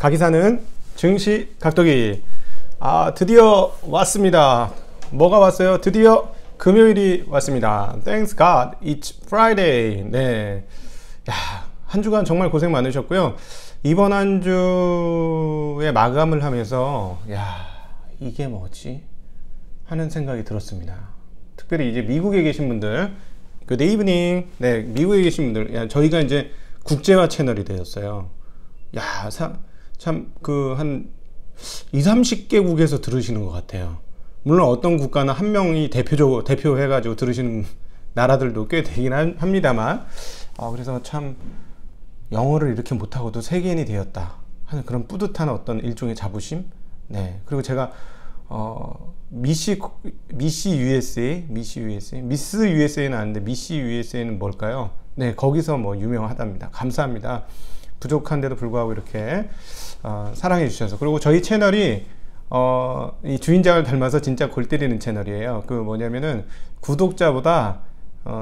가기사는 증시 각도기. 드디어 왔습니다. 뭐가 왔어요? 드디어 금요일이 왔습니다. Thanks God, it's Friday. 네, 한 주간 정말 고생 많으셨고요. 이번 한 주의 마감을 하면서 이게 뭐지? 하는 생각이 들었습니다. 특별히 이제 미국에 계신 분들, Good evening. 네, 미국에 계신 분들, 저희가 이제 국제화 채널이 되었어요. 참 한 20-30개국에서 들으시는 것 같아요. 물론 어떤 국가는 한 명이 대표해가지고 들으시는 나라들도 꽤 되긴 합니다만, 그래서 참 영어를 이렇게 못하고도 세계인이 되었다 하는 그런 뿌듯한 어떤 일종의 자부심. 네, 그리고 제가 미스 USA는 아는데 미스 USA는 뭘까요? 네, 거기서 뭐 유명하답니다. 감사합니다. 부족한데도 불구하고 이렇게 사랑해 주셔서. 그리고 저희 채널이 이 주인장을 닮아서 진짜 골 때리는 채널이에요. 그 뭐냐면은 구독자보다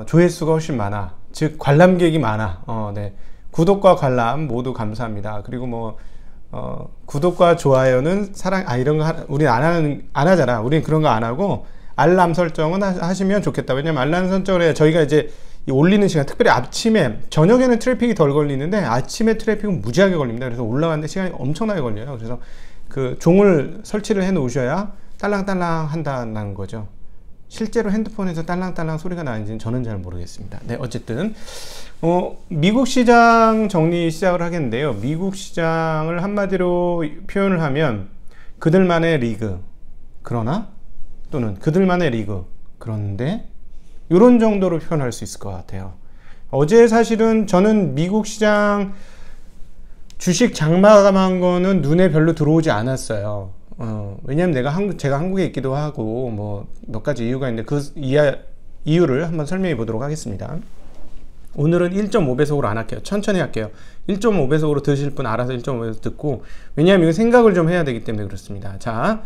조회수가 훨씬 많아. 즉 관람객이 많아. 네, 구독과 관람 모두 감사합니다. 그리고 뭐 구독과 좋아요는 이런 거 우린 안 하잖아. 우린 그런 거 안 하고 알람 설정은 하시면 좋겠다. 왜냐면 알람 설정을 해야 저희가 이제 올리는 시간, 특별히 아침에, 저녁에는 트래픽이 덜 걸리는데 아침에 트래픽은 무지하게 걸립니다. 그래서 올라가는데 시간이 엄청나게 걸려요. 그래서 그 종을 설치를 해 놓으셔야 딸랑딸랑 한다는 거죠. 실제로 핸드폰에서 딸랑딸랑 소리가 나는지는 저는 잘 모르겠습니다. 네, 어쨌든 미국 시장 정리 시작을 하겠는데요. 미국 시장을 한마디로 표현을 하면 그들만의 리그, 그러나 또는 그들만의 리그, 그런데 이런 정도로 표현할 수 있을 것 같아요. 어제 사실은 저는 미국 시장 주식 장마감한 거는 눈에 별로 들어오지 않았어요. 왜냐면 제가 한국에 있기도 하고 뭐 몇 가지 이유가 있는데 그 이유를 한번 설명해 보도록 하겠습니다. 오늘은 1.5배속으로 안 할게요. 천천히 할게요. 1.5배속으로 들으실 분 알아서 1.5배속 듣고, 왜냐하면 이거 생각을 좀 해야 되기 때문에 그렇습니다. 자,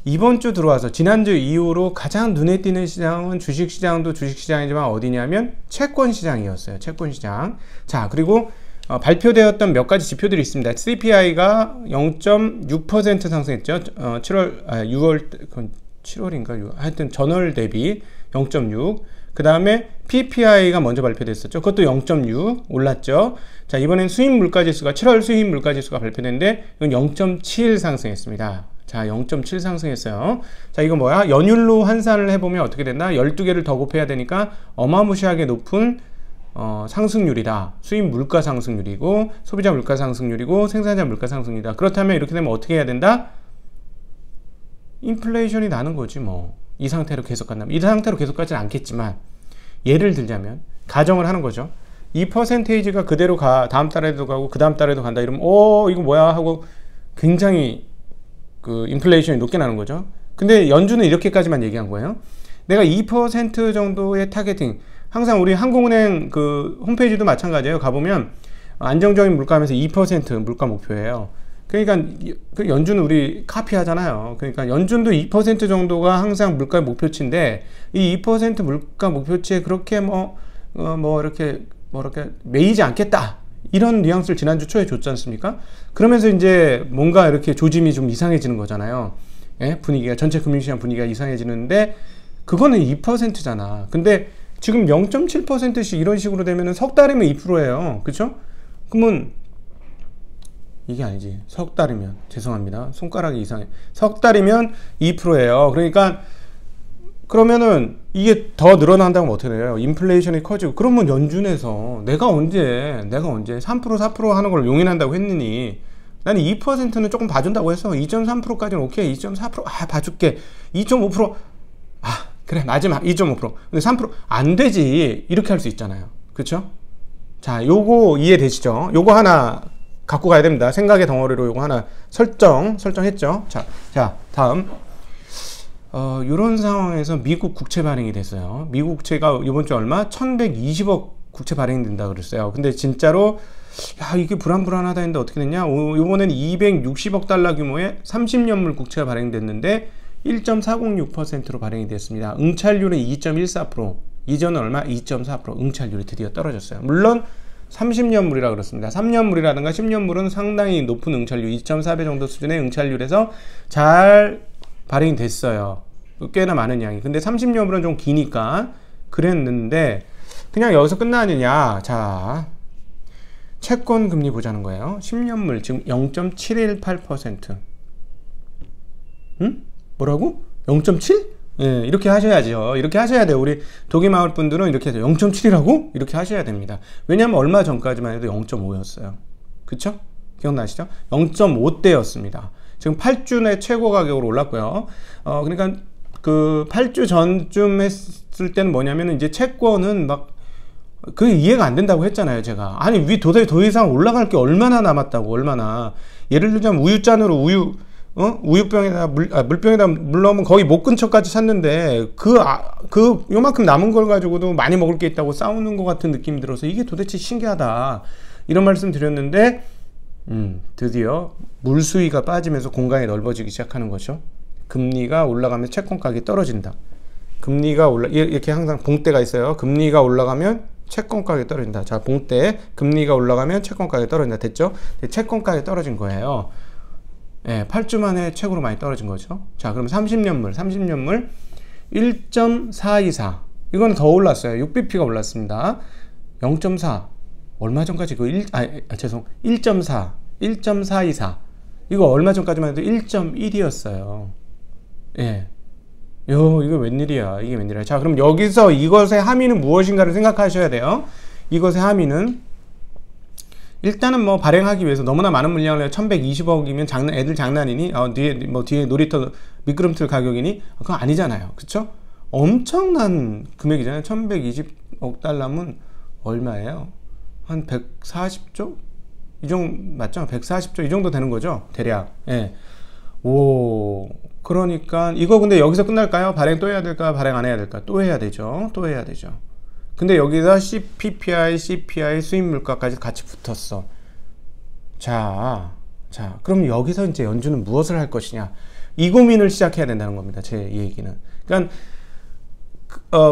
이번 주 들어와서 지난주 이후로 가장 눈에 띄는 시장은 주식시장도 주식시장이지만 어디냐면 채권시장이었어요. 채권시장. 자, 그리고 발표되었던 몇 가지 지표들이 있습니다. CPI가 0.6% 상승했죠. 7월인가? 하여튼 전월 대비 0.6. 그 다음에 PPI가 먼저 발표됐었죠. 그것도 0.6 올랐죠. 자, 이번엔 수입 물가지수가 7월 수입 물가지수가 발표됐는데 이건 0.7 상승했습니다. 자, 0.7 상승했어요. 자, 이거 뭐야? 연율로 환산을 해보면 어떻게 된다? 12개를 더 곱해야 되니까 어마무시하게 높은 상승률이다. 수입 물가 상승률이고 소비자 물가 상승률이고 생산자 물가 상승률이다. 그렇다면 이렇게 되면 어떻게 해야 된다? 인플레이션이 나는 거지 뭐. 이 상태로 계속 간다면. 이 상태로 계속 가지는 않겠지만 예를 들자면 가정을 하는 거죠. 이 퍼센테이지가 그대로 다음 달에도 가고 그 다음 달에도 간다 이러면 이거 뭐야 하고 굉장히 그 인플레이션이 높게 나는 거죠. 근데 연준은 이렇게까지만 얘기한 거예요. 내가 2% 정도의 타겟팅, 항상 우리 한국은행 그 홈페이지도 마찬가지예요. 가보면 안정적인 물가하면서 2% 물가 목표예요. 그러니까 그 연준은 우리 카피하잖아요. 그러니까 연준도 2% 정도가 항상 물가 목표치인데 이 2% 물가 목표치에 그렇게 이렇게 매이지 않겠다, 이런 뉘앙스를 지난주 초에 줬지 않습니까? 그러면서 이제 뭔가 이렇게 조짐이 좀 이상해지는 거잖아요. 분위기가, 전체 금융시장 분위기가 이상해지는데 그거는 2%잖아. 근데 지금 0.7%씩 이런 식으로 되면은 석 달이면 2%예요. 그쵸? 그러면 이게 아니지. 석 달이면, 죄송합니다. 손가락이 이상해. 석 달이면 2%예요. 그러니까 그러면은 이게 더 늘어난다면 어떻게 돼요? 인플레이션이 커지고. 그러면 연준에서 내가 언제 3% 4% 하는 걸 용인한다고 했느니, 나는 2%는 조금 봐준다고 해서 2.3%까지는 오케이. 2.4% 봐줄게. 2.5% 그래, 마지막 2.5%. 근데 3% 안 되지. 이렇게 할 수 있잖아요. 그쵸? 자, 요거 이해되시죠? 요거 하나 갖고 가야 됩니다. 생각의 덩어리로 요거 하나 설정했죠? 자, 다음. 요런 상황에서 미국 국채 발행이 됐어요. 미국 국채가 이번 주 얼마? 1120억 국채 발행이 된다 그랬어요. 근데 진짜로 이게 불안하다 했는데 어떻게 됐냐? 요번에는 260억 달러 규모의 30년물 국채가 발행됐는데 1.406%로 발행이 됐습니다. 응찰률은 2.14%, 이전은 얼마? 2.4%. 응찰률이 드디어 떨어졌어요. 물론 30년물이라 그렇습니다. 3년물이라든가 10년물은 상당히 높은 응찰률, 2.4배 정도 수준의 응찰률에서 잘 발행이 됐어요. 꽤나 많은 양이. 근데 30년물은 좀 기니까 그랬는데 그냥 여기서 끝나느냐. 자, 채권 금리 보자는 거예요. 10년물 지금 0.718%. 응? 뭐라고? 0.7? 예, 이렇게 하셔야죠. 이렇게 하셔야 돼요. 우리 독일마을 분들은 이렇게 해서 0.7이라고? 이렇게 하셔야 됩니다. 왜냐하면 얼마 전까지만 해도 0.5였어요. 그쵸? 기억나시죠? 0.5대였습니다. 지금 8주 내 최고 가격으로 올랐고요. 그러니까 그 8주 전쯤 했을 때는 뭐냐면 이제 채권은 막 그 이해가 안 된다고 했잖아요. 제가. 아니, 도대체 더 이상 올라갈 게 얼마나 남았다고, 얼마나. 예를 들자면 우유잔으로 우유병에다 물병에다 물 넣으면 거의 목 근처까지 찼는데 요만큼 남은 걸 가지고도 많이 먹을 게 있다고 싸우는 것 같은 느낌이 들어서 이게 도대체 신기하다 이런 말씀 드렸는데 드디어 물수위가 빠지면서 공간이 넓어지기 시작하는 거죠. 금리가 올라가면 채권 가격이 떨어진다. 이렇게 항상 봉대가 있어요. 금리가 올라가면 채권 가격이 떨어진다. 자, 봉대 금리가 올라가면 채권 가격이 떨어진다. 됐죠? 채권 가격이 떨어진 거예요. 예, 8주 만에 최고로 많이 떨어진 거죠. 자, 그럼 30년물 1.424 이건 더 올랐어요. 6bp가 올랐습니다. 0.4 얼마 전까지 1.4 이거 얼마 전까지만 해도 1.1이었어요. 예. 이거 웬일이야. 이게 웬일이야. 자, 그럼 여기서 이것의 함의는 무엇인가를 생각하셔야 돼요. 이것의 함의는 일단은 뭐 발행하기 위해서 너무나 많은 물량을 1120억이면 애들 장난이니? 뒤에 놀이터 미끄럼틀 가격이니? 그거 아니잖아요. 그쵸? 엄청난 금액이잖아요. 1120억 달러면 얼마예요? 한 140조? 이 정도 맞죠? 140조 이 정도 되는 거죠? 대략. 예. 오. 그러니까 이거 근데 여기서 끝날까요? 발행 또 해야 될까? 발행 안 해야 될까? 또 해야 되죠. 또 해야 되죠. 근데 여기다 PPI, CPI, 수입 물가까지 같이 붙었어. 자, 그럼 여기서 이제 연준은 무엇을 할 것이냐? 이 고민을 시작해야 된다는 겁니다. 제 얘기는. 그러니까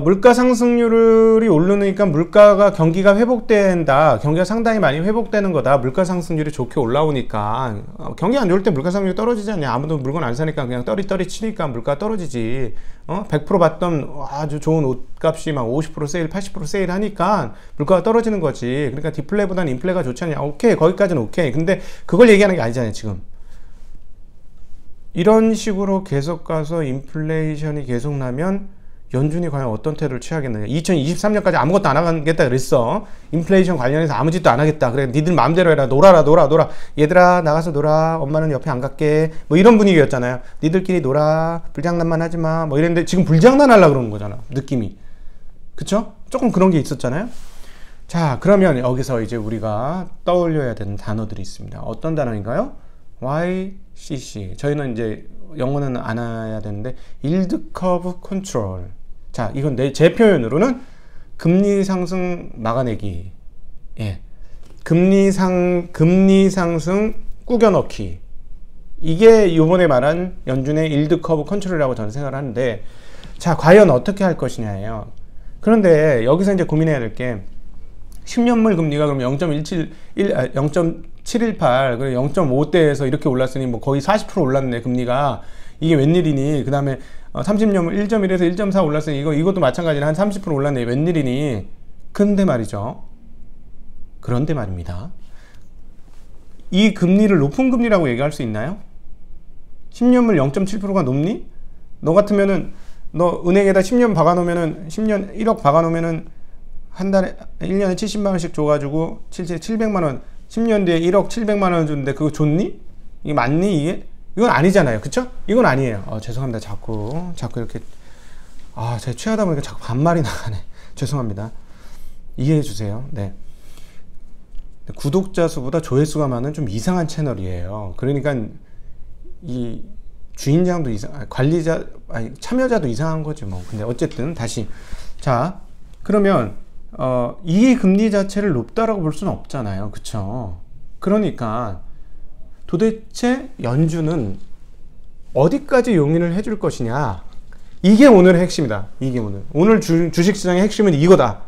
물가 상승률이 오르니까 경기가 회복된다. 경기가 상당히 많이 회복되는 거다. 물가 상승률이 좋게 올라오니까. 경기 안 좋을 때 물가 상승률이 떨어지지 않냐. 아무도 물건 안 사니까 그냥 떠리떠리 치니까 물가 떨어지지. 100% 받던 아주 좋은 옷값이 막 50% 세일, 80% 세일 하니까 물가가 떨어지는 거지. 그러니까 디플레보다는 인플레가 좋지 않냐. 오케이, 거기까지는 오케이. 근데 그걸 얘기하는 게 아니잖아요, 지금. 이런 식으로 계속 가서 인플레이션이 계속 나면 연준이 과연 어떤 태도를 취하겠느냐. 2023년까지 아무것도 안 하겠다 그랬어. 인플레이션 관련해서 아무 짓도 안 하겠다. 그래, 니들 마음대로 해라. 놀아. 얘들아, 나가서 놀아. 엄마는 옆에 안 갈게. 뭐 이런 분위기였잖아요. 니들끼리 놀아. 불장난만 하지 마. 뭐 이랬는데 지금 불장난 하려고 그러는 거잖아. 느낌이. 그쵸? 조금 그런 게 있었잖아요. 자, 그러면 여기서 이제 우리가 떠올려야 되는 단어들이 있습니다. 어떤 단어인가요? YCC. 저희는 이제 영어는 안 해야 되는데 Yield Curve Control. 자, 이건 제 표현으로는 금리 상승 막아내기. 예. 금리 상승 꾸겨넣기. 이게 이번에 말한 연준의 Yield Curve Control이라고 저는 생각을 하는데, 자, 과연 어떻게 할 것이냐예요. 그런데 여기서 이제 고민해야 될 게 10년물 금리가 그럼 0.718, 그리고 0.5대에서 이렇게 올랐으니 뭐 거의 40% 올랐네, 금리가. 이게 웬일이니? 그 다음에 30년물 1.1에서 1.4 올랐으니 이것도 마찬가지로 한 30% 올랐네. 웬일이니? 그런데 말입니다. 이 금리를 높은 금리라고 얘기할 수 있나요? 10년물 0.7%가 높니? 너 같으면은, 너 은행에다 10년 박아놓으면은, 10년 1억 박아놓으면은, 한 달에, 1년에 70만원씩 줘가지고, 700만원, 10년 뒤에 1억 700만원 줬는데, 그거 좋니? 이게 맞니? 이건 아니잖아요. 그쵸? 이건 아니에요. 죄송합니다. 자꾸 이렇게, 제가 취하다 보니까 자꾸 반말이 나가네. 죄송합니다. 이해해 주세요. 네. 구독자 수보다 조회수가 많은 좀 이상한 채널이에요. 그러니까, 이 주인장도 참여자도 이상한 거지 뭐. 근데 어쨌든 다시. 자, 그러면, 이 금리 자체를 높다라고 볼 수는 없잖아요. 그쵸? 그러니까, 도대체 연준은 어디까지 용인을 해줄 것이냐. 이게 오늘의 핵심이다. 이게 오늘 주식시장의 핵심은 이거다.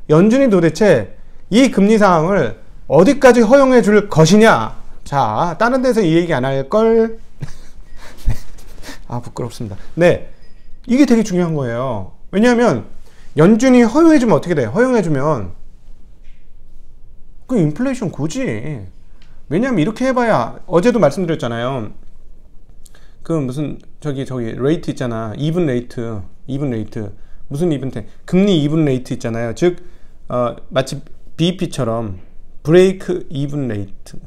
연준이 도대체 이 금리 상황을 어디까지 허용해 줄 것이냐. 자, 다른 데서 이 얘기 안 할걸. 아, 부끄럽습니다. 네, 이게 되게 중요한 거예요. 왜냐하면 연준이 허용해주면 어떻게 돼? 허용해주면 그 인플레이션 고지. 왜냐하면 이렇게 해봐야, 어제도 말씀드렸잖아요. 그 무슨 저기 레이트 있잖아. 이븐 레이트. 무슨 이븐 레이트? 금리 이븐 레이트 있잖아요. 즉 마치 BEP처럼 브레이크 이븐 레이트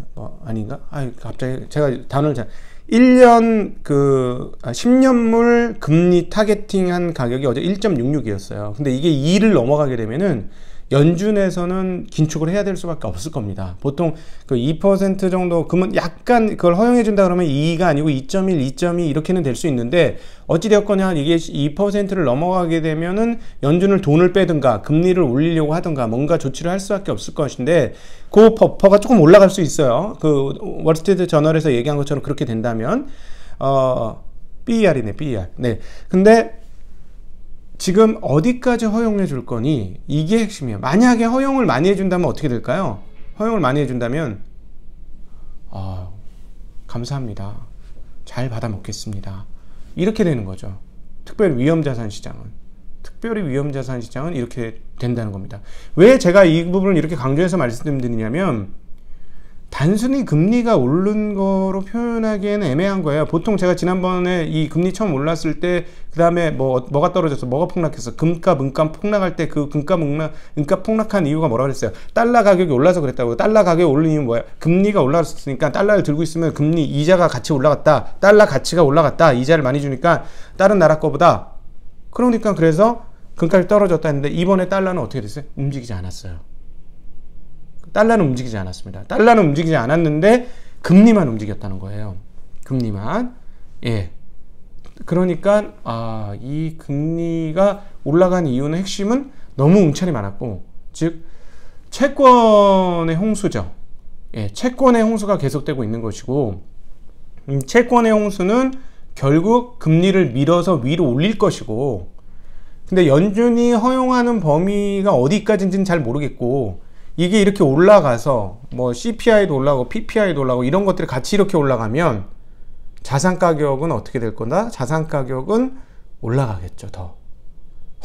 아닌가? 갑자기 제가 단어를 1년 10년물 금리 타겟팅한 가격이 어제 1.66이었어요. 근데 이게 2를 넘어가게 되면은 연준에서는 긴축을 해야 될 수밖에 없을 겁니다. 보통 그 2% 정도, 그러면 약간 그걸 허용해 준다 그러면 2가 아니고 2.1, 2.2 이렇게는 될 수 있는데, 어찌되었거나 이게 2%를 넘어가게 되면은 연준을 돈을 빼든가 금리를 올리려고 하든가 뭔가 조치를 할 수밖에 없을 것인데, 그 버퍼가 조금 올라갈 수 있어요. 그 월스트리트 저널에서 얘기한 것처럼 그렇게 된다면 BER이네, BER. 네. 근데 지금 어디까지 허용해 줄 거니? 이게 핵심이에요. 만약에 허용을 많이 해준다면 어떻게 될까요? 허용을 많이 해준다면 감사합니다. 잘 받아 먹겠습니다. 이렇게 되는 거죠. 특별히 위험자산 시장은 이렇게 된다는 겁니다. 왜 제가 이 부분을 이렇게 강조해서 말씀드리냐면, 단순히 금리가 오른 거로 표현하기에는 애매한 거예요. 보통 제가 지난번에 이 금리 처음 올랐을 때, 그 다음에 뭐가 떨어졌어, 뭐가 폭락했어, 금값, 은값 폭락할 때 그 은값 폭락한 이유가 뭐라고 그랬어요? 달러 가격이 올라서 그랬다고요. 달러 가격이 오른 이유는 뭐야? 금리가 올랐으니까 달러를 들고 있으면 금리 이자가 같이 올라갔다. 달러 가치가 올라갔다. 이자를 많이 주니까 다른 나라 거보다. 그러니까 그래서 금값이 떨어졌다 했는데, 이번에 달러는 어떻게 됐어요? 움직이지 않았어요. 달러는 움직이지 않았습니다. 달러는 움직이지 않았는데 금리만 움직였다는 거예요. 금리만. 예. 그러니까 이 금리가 올라간 이유는, 핵심은 너무 움찰이 많았고, 즉 채권의 홍수죠. 예, 채권의 홍수가 계속되고 있는 것이고, 채권의 홍수는 결국 금리를 밀어서 위로 올릴 것이고, 근데 연준이 허용하는 범위가 어디까지인지는 잘 모르겠고, 이게 이렇게 올라가서 뭐 CPI도 올라가고 PPI도 올라가고 이런 것들이 같이 이렇게 올라가면 자산 가격은 어떻게 될 거다? 자산 가격은 올라가겠죠. 더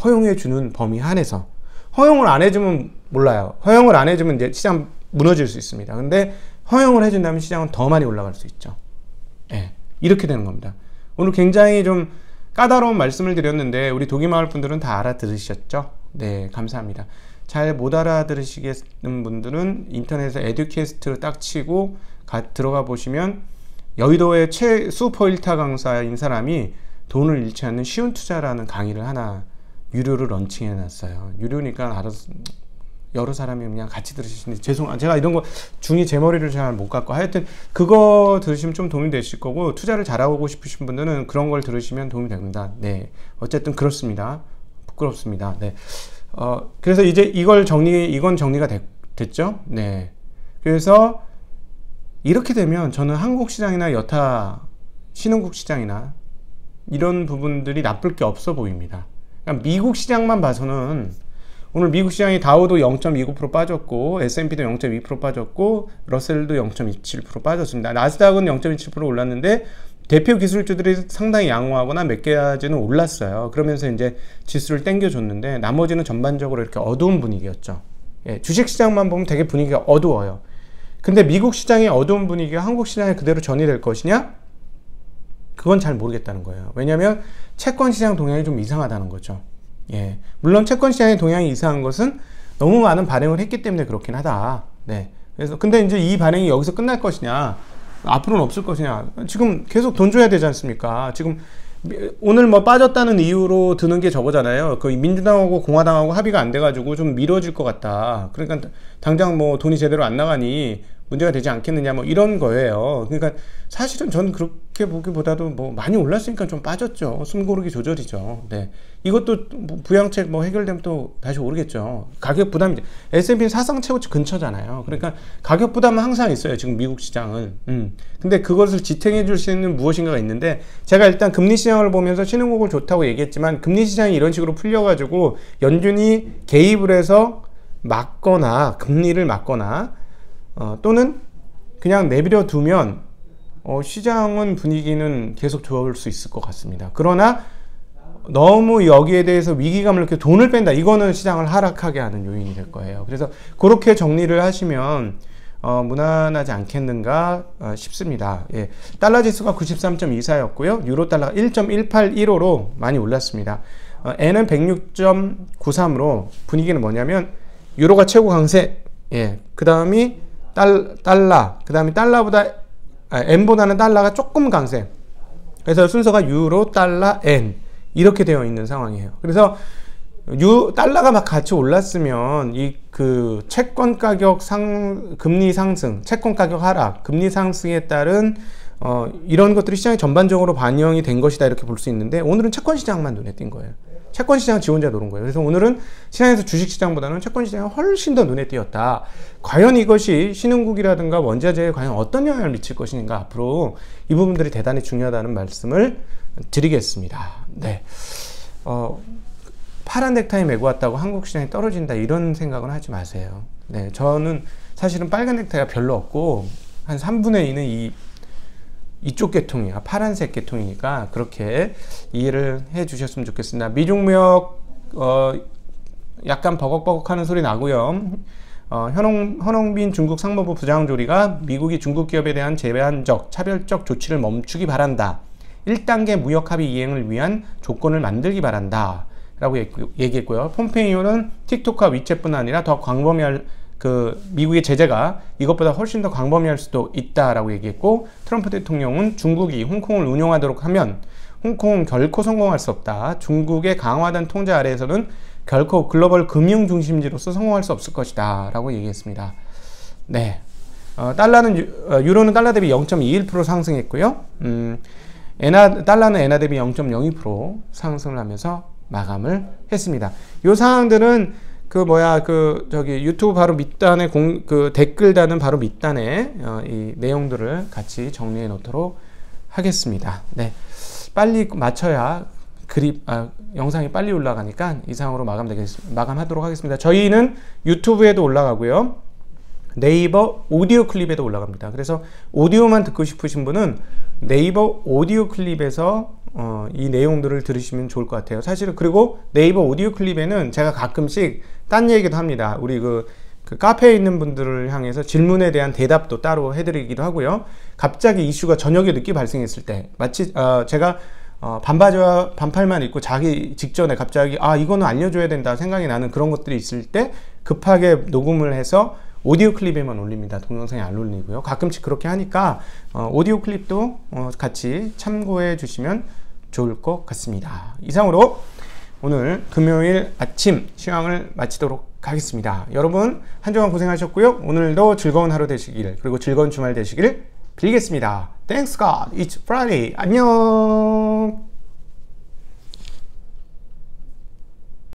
허용해 주는 범위 안에서. 허용을 안 해주면 몰라요. 허용을 안 해주면 이제 시장 무너질 수 있습니다. 근데 허용을 해준다면 시장은 더 많이 올라갈 수 있죠. 예, 이렇게 되는 겁니다. 오늘 굉장히 좀 까다로운 말씀을 드렸는데 우리 도기마을 분들은 다 알아들으셨죠? 네, 감사합니다. 잘 못 알아들으시겠는 분들은 인터넷에 에듀캐스트 딱 치고 들어가 보시면, 여의도의 슈퍼 1타 강사인 사람이 돈을 잃지 않는 쉬운 투자라는 강의를 하나 유료로 런칭해 놨어요. 유료니까 알아서 여러 사람이 그냥 같이 들으시는데, 제가 이런 거 중이 제 머리를 잘 못 갖고, 하여튼 그거 들으시면 좀 도움이 되실 거고, 투자를 잘하고 싶으신 분들은 그런 걸 들으시면 도움이 됩니다. 네, 어쨌든 그렇습니다. 부끄럽습니다. 네. 그래서 이제 이건 정리가 됐죠? 네. 그래서 이렇게 되면 저는 한국 시장이나 여타 신흥국 시장이나 이런 부분들이 나쁠 게 없어 보입니다. 그러니까 미국 시장만 봐서는, 오늘 미국 시장이 다우도 0.29% 빠졌고, S&P도 0.2% 빠졌고, 러셀도 0.27% 빠졌습니다. 나스닥은 0.27% 올랐는데, 대표 기술주들이 상당히 양호하거나 몇 가지는 올랐어요. 그러면서 이제 지수를 땡겨줬는데, 나머지는 전반적으로 이렇게 어두운 분위기였죠. 예, 주식시장만 보면 되게 분위기가 어두워요. 근데 미국 시장의 어두운 분위기가 한국 시장에 그대로 전이될 것이냐? 그건 잘 모르겠다는 거예요. 왜냐하면 채권시장 동향이 좀 이상하다는 거죠. 예, 물론 채권시장의 동향이 이상한 것은 너무 많은 반응을 했기 때문에 그렇긴 하다. 네. 그래서 근데 이제 이 반응이 여기서 끝날 것이냐, 앞으로는 없을 것이냐, 지금 계속 돈 줘야 되지 않습니까? 지금 오늘 뭐 빠졌다는 이유로 드는 게 저거잖아요. 그 민주당하고 공화당하고 합의가 안 돼가지고 좀 미뤄질 것 같다. 그러니까 당장 뭐 돈이 제대로 안 나가니 문제가 되지 않겠느냐, 뭐 이런 거예요. 그러니까 사실은 저는 그렇게 보기보다도 뭐 많이 올랐으니까 좀 빠졌죠. 숨고르기 조절이죠. 네. 이것도 부양책 뭐 해결되면 또 다시 오르겠죠. 가격 부담이, S&P는 사상 최고치 근처잖아요. 그러니까 가격 부담은 항상 있어요, 지금 미국 시장은. 근데 그것을 지탱해 줄 수 있는 무엇인가가 있는데, 제가 일단 금리 시장을 보면서 신흥국을 좋다고 얘기했지만, 금리 시장이 이런 식으로 풀려가지고 연준이 개입을 해서 막거나 금리를 막거나 또는 그냥 내버려 두면 시장은 분위기는 계속 좋을 수 있을 것 같습니다. 그러나 너무 여기에 대해서 위기감을 이렇게 돈을 뺀다, 이거는 시장을 하락하게 하는 요인이 될 거예요. 그래서 그렇게 정리를 하시면 무난하지 않겠는가 싶습니다. 예. 달러 지수가 93.24였고요. 유로 달러가 1.1815로 많이 올랐습니다. 엔은 106.93으로 분위기는 뭐냐면 유로가 최고 강세, 예. 그 다음이 달러, 그 다음이 달러보다 엔보다는 달러가 조금 강세. 그래서 순서가 유로, 달러, 엔 이렇게 되어 있는 상황이에요. 그래서 달러가 막 같이 올랐으면 그 채권 가격 금리 상승, 채권 가격 하락, 금리 상승에 따른 이런 것들이 시장에 전반적으로 반영이 된 것이다, 이렇게 볼 수 있는데, 오늘은 채권 시장만 눈에 띈 거예요. 채권 시장 지 혼자 노는 거예요. 그래서 오늘은 시장에서 주식 시장보다는 채권 시장이 훨씬 더 눈에 띄었다. 과연 이것이 신흥국이라든가 원자재에 과연 어떤 영향을 미칠 것인가, 앞으로 이 부분들이 대단히 중요하다는 말씀을 드리겠습니다. 네. 파란 넥타이 메고 왔다고 한국 시장이 떨어진다, 이런 생각은 하지 마세요. 네, 저는 사실은 빨간 넥타이가 별로 없고 한 3분의 2는 이쪽 계통이야. 파란색 계통이니까 그렇게 이해를 해 주셨으면 좋겠습니다. 미중무역 약간 버벅버벅하는 소리 나고요. 현홍빈 중국 상무부 부장조리가 미국이 중국 기업에 대한 제한적 차별적 조치를 멈추기 바란다. 1단계 무역 합의 이행을 위한 조건을 만들기 바란다 라고 얘기했고요. 폼페이오는 틱톡과 위챗뿐 아니라 더 광범위할 미국의 제재가 이것보다 훨씬 더 광범위할 수도 있다라고 얘기했고, 트럼프 대통령은 중국이 홍콩을 운용하도록 하면 홍콩은 결코 성공할 수 없다. 중국의 강화된 통제 아래에서는 결코 글로벌 금융 중심지로서 성공할 수 없을 것이다 라고 얘기했습니다. 네, 유로는 달러 대비 0.21% 상승했고요. 달러는 엔화 대비 0.02% 상승을 하면서 마감을 했습니다. 이 사항들은 유튜브 바로 밑단에 댓글 다는 바로 밑단에 이 내용들을 같이 정리해 놓도록 하겠습니다. 네, 빨리 맞춰야 영상이 빨리 올라가니까 이상으로 마감하도록 하겠습니다. 저희는 유튜브에도 올라가고요, 네이버 오디오 클립에도 올라갑니다. 그래서 오디오만 듣고 싶으신 분은 네이버 오디오 클립에서 이 내용들을 들으시면 좋을 것 같아요. 사실은, 그리고 네이버 오디오 클립에는 제가 가끔씩 딴 얘기도 합니다. 우리 그 카페에 있는 분들을 향해서 질문에 대한 대답도 따로 해드리기도 하고요. 갑자기 이슈가 저녁에 늦게 발생했을 때, 마치 제가 반바지와 반팔만 입고 자기 직전에 갑자기 이거는 알려줘야 된다 생각이 나는 그런 것들이 있을 때 급하게 녹음을 해서 오디오 클립에만 올립니다. 동영상에 안 올리고요. 가끔씩 그렇게 하니까 오디오 클립도 같이 참고해 주시면 좋을 것 같습니다. 이상으로 오늘 금요일 아침 시황을 마치도록 하겠습니다. 여러분 한 주간 고생하셨고요. 오늘도 즐거운 하루 되시길, 그리고 즐거운 주말 되시길 빌겠습니다. Thanks God, it's Friday. 안녕.